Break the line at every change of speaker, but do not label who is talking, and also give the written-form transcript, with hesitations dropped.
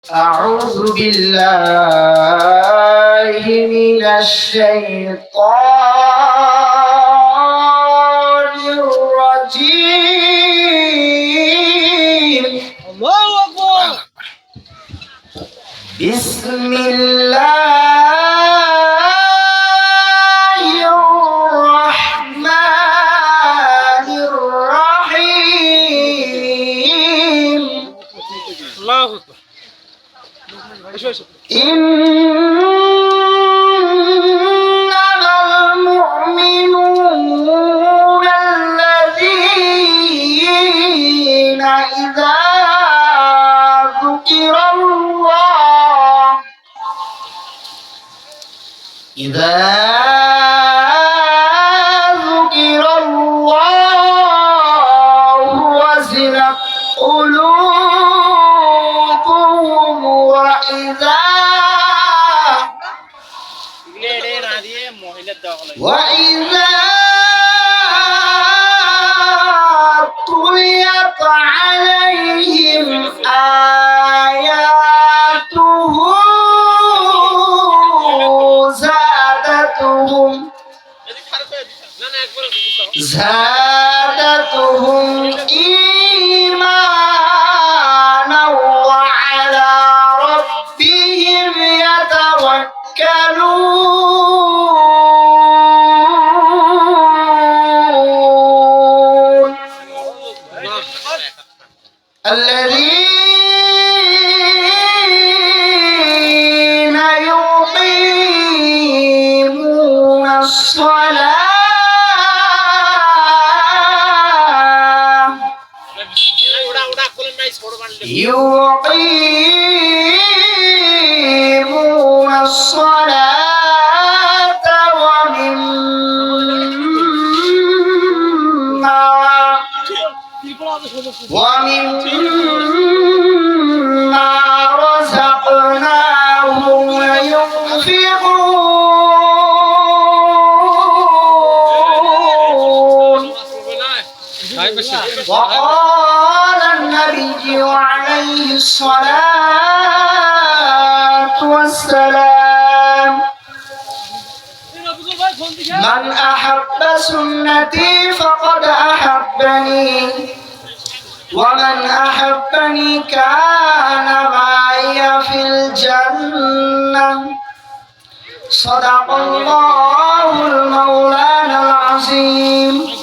أعوذ بالله من الشيطان الرجيم. الله أكبر. بسم الله الرحمن الرحيم. الله أكبر. إنما المؤمنون الذين إذا ذكر الله وجلت قلوبهم وإذا تليت عليهم آياته زادتهم إيمانا وعلى ربهم يتوكلون. الذين يقيمون الصلاة ومما رزقناهم ينفقون. وقال النبي عليه الصلاة والسلام: من أحب سنتي فقد أحبني، ومن أحبني كان معي في الجنة. صدق الله المولانا العظيم.